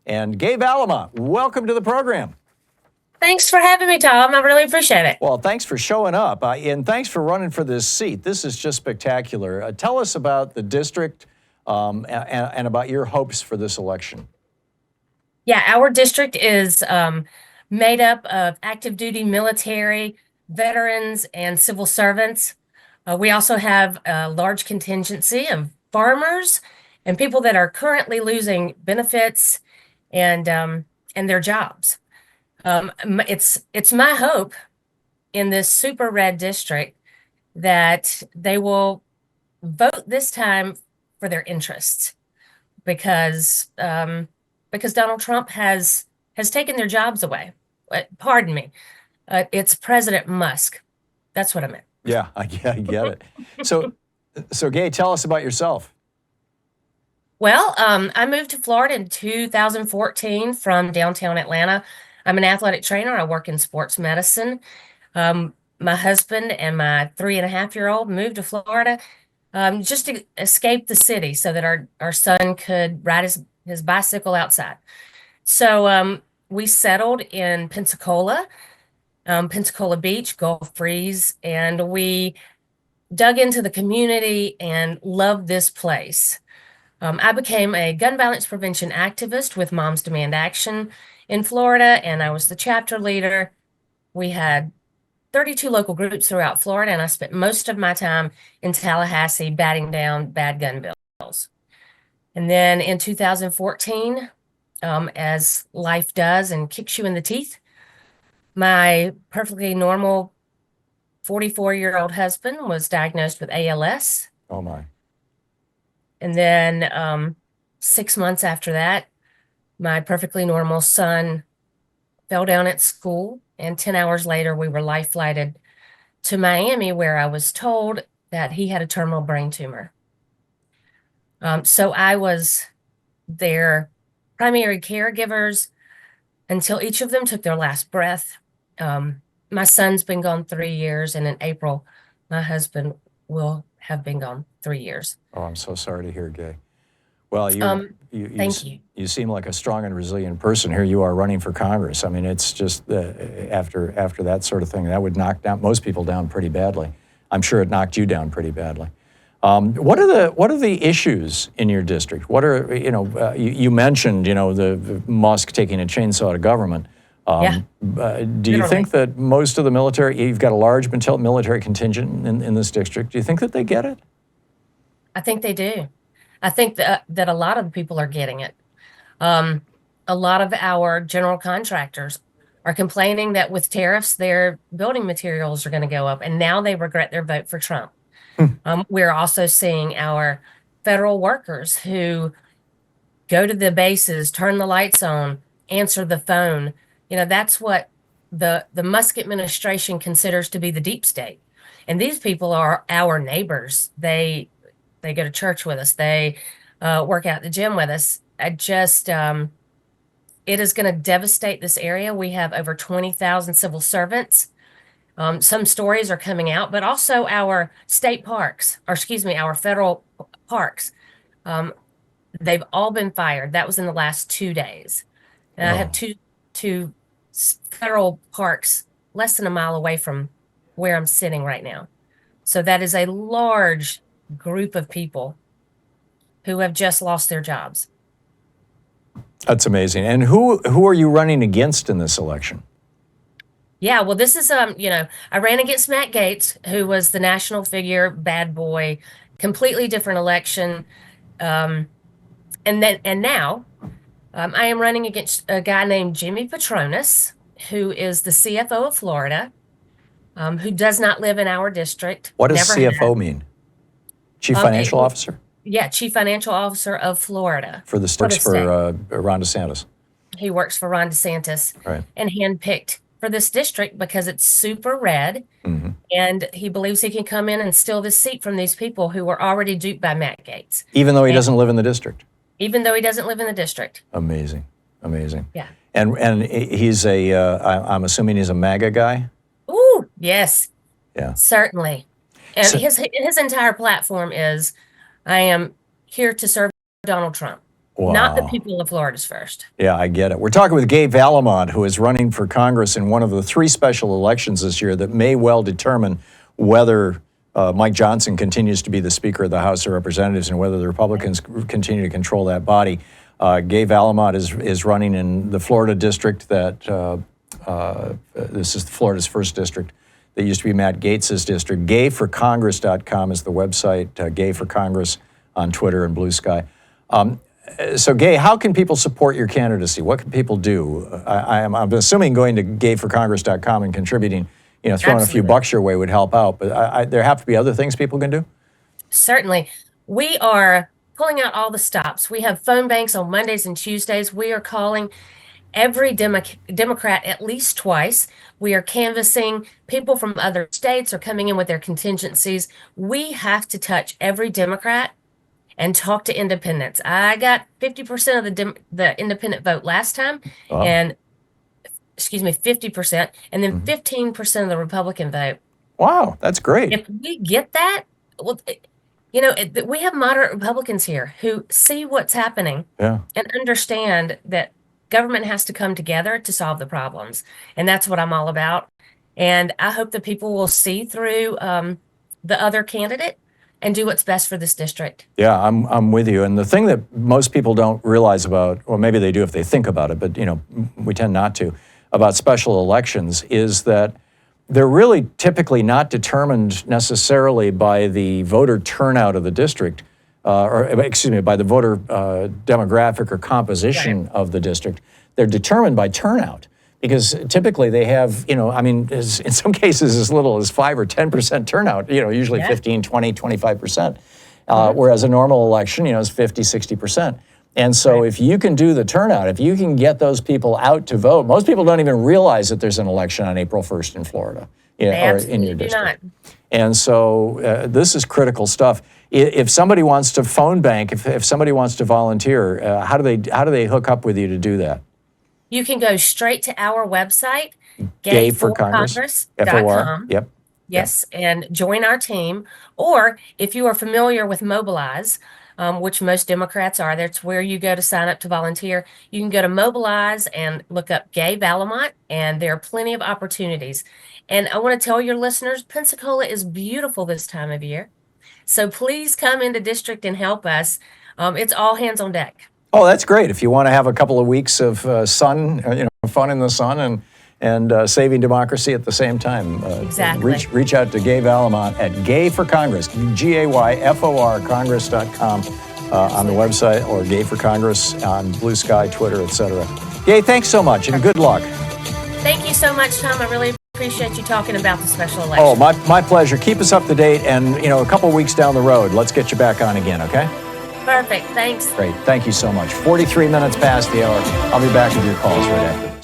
And Gay Valimont, welcome to the program. Thanks for having me, Tom. I really appreciate it. Well, thanks for showing up, and thanks for running for this seat. This is just spectacular. Tell us about the district and about your hopes for this election. Yeah, our district is made up of active duty military, veterans, and civil servants. We also have a large contingency of farmers and people that are currently losing benefits and their jobs. It's my hope in this super red district that they will vote this time for their interests because Donald Trump has taken their jobs away. Pardon me. It's President Musk. That's what I meant. Yeah, I get it. So Gay, tell us about yourself. Well, I moved to Florida in 2014 from downtown Atlanta. I'm an athletic trainer. I work in sports medicine. My husband and my 3.5-year-old moved to Florida just to escape the city so that our son could ride his bicycle outside. So we settled in Pensacola Beach, Gulf Breeze, and we dug into the community and loved this place. I became a gun violence prevention activist with Moms Demand Action in Florida, and I was the chapter leader. We had 32 local groups throughout Florida, and I spent most of my time in Tallahassee batting down bad gun bills. And then in 2014, as life does and kicks you in the teeth, my perfectly normal 44-year-old husband was diagnosed with ALS. Oh, my. And then 6 months after that, my perfectly normal son fell down at school, and 10 hours later, we were life flighted to Miami, where I was told that he had a terminal brain tumor. So I was their primary caregivers until each of them took their last breath. My son's been gone 3 years, and in April, my husband will have been gone 3 years. Oh, I'm so sorry to hear, Gay. Well, thank you. You seem like a strong and resilient person. Here you are running for Congress. I mean, it's just after that sort of thing, that would knock down most people down pretty badly. I'm sure it knocked you down pretty badly. What are the issues in your district? What are you mentioned the Musk taking a chainsaw to government. Yeah. Do you think that most of the military, you've got a large military contingent in this district, do you think that they get it? I think they do. I think that a lot of the people are getting it. A lot of our general contractors are complaining that with tariffs, their building materials are going to go up, and now they regret their vote for Trump. We're also seeing our federal workers who go to the bases, turn the lights on, answer the phone. That's what the Musk administration considers to be the deep state. And these people are our neighbors. They go to church with us. They work out at the gym with us. It is going to devastate this area. We have over 20,000 civil servants. Some stories are coming out, but also our state parks, our federal parks. They've all been fired. That was in the last 2 days. And I have two federal parks less than a mile away from where I'm sitting right now. So that is a large group of people who have just lost their jobs. That's amazing. And who are you running against in this election? Yeah, well, this is I ran against Matt Gaetz, who was the national figure, bad boy, completely different election. And now I am running against a guy named Jimmy Patronis, who is the CFO of Florida, who does not live in our district. What does CFO mean? Chief Financial Officer? Yeah, Chief Financial Officer of Florida. For the state. For Ron DeSantis. He works for Ron DeSantis. Right. And handpicked for this district because it's super red. Mm-hmm. And he believes he can come in and steal this seat from these people who were already duped by Matt Gaetz. Even though he doesn't live in the district? Even though he doesn't live in the district. Amazing. Yeah. And he's I'm assuming he's a MAGA guy? Ooh, yes. Yeah. Certainly. And his entire platform is, I am here to serve Donald Trump. not the Wow. people of Florida's first. Yeah, I get it. We're talking with Gay Valimont, who is running for Congress in one of the 3 special elections this year that may well determine whether Mike Johnson continues to be the Speaker of the House of Representatives and whether the Republicans continue to control that body. Gay Valimont is running in the Florida district that this is Florida's first district that used to be Matt Gaetz's district. Gayforcongress.com is the website, Gay for Congress on Twitter and Blue Sky. So, Gay, how can people support your candidacy? What can people do? I'm assuming going to gayforcongress.com and contributing, throwing a few Absolutely. bucks your way would help out. But there have to be other things people can do? Certainly. We are pulling out all the stops. We have phone banks on Mondays and Tuesdays. We are calling every Democrat at least twice. We are canvassing. People from other states are coming in with their contingencies. We have to touch every Democrat and talk to independents. I got 50% of the independent vote last time, Wow. and 50%, and then 15% of the Republican vote. Wow, that's great. If we get that, well, we have moderate Republicans here who see what's happening Yeah. and understand that government has to come together to solve the problems. And that's what I'm all about. And I hope that people will see through the other candidate and do what's best for this district. Yeah, I'm with you. And the thing that most people don't realize about, or maybe they do if they think about it, but we tend not to, about special elections is that they're really typically not determined necessarily by the voter turnout of the district, by the voter demographic or composition of the district. They're determined by turnout. Because typically they have, in some cases as little as 5 or 10% turnout, usually 15, 20, 25%. Whereas a normal election, is 50, 60%. And so if you can do the turnout, if you can get those people out to vote, most people don't even realize that there's an election on April 1st in Florida, or in your district. And so this is critical stuff. If somebody wants to phone bank, if somebody wants to volunteer, how do they hook up with you to do that? You can go straight to our website, gayforcongress.com. FOR. Yep. Yes, and join our team. Or if you are familiar with Mobilize, which most Democrats are, that's where you go to sign up to volunteer. You can go to Mobilize and look up Gay Valimont, and there are plenty of opportunities. And I want to tell your listeners, Pensacola is beautiful this time of year. So please come into district and help us. It's all hands on deck. Oh, that's great. If you want to have a couple of weeks of sun, fun in the sun and saving democracy at the same time. Exactly. Reach out to Gay Valimont at Gay for Congress, GAYFOR, Congress.com on the website, or Gay for Congress on Blue Sky, Twitter, etc. Gay, thanks so much and good luck. Thank you so much, Tom. I really appreciate you talking about the special election. Oh, my pleasure. Keep us up to date, and a couple of weeks down the road, let's get you back on again, okay? Perfect. Thanks. Great. Thank you so much. 43 minutes past the hour. I'll be back with your calls right after this.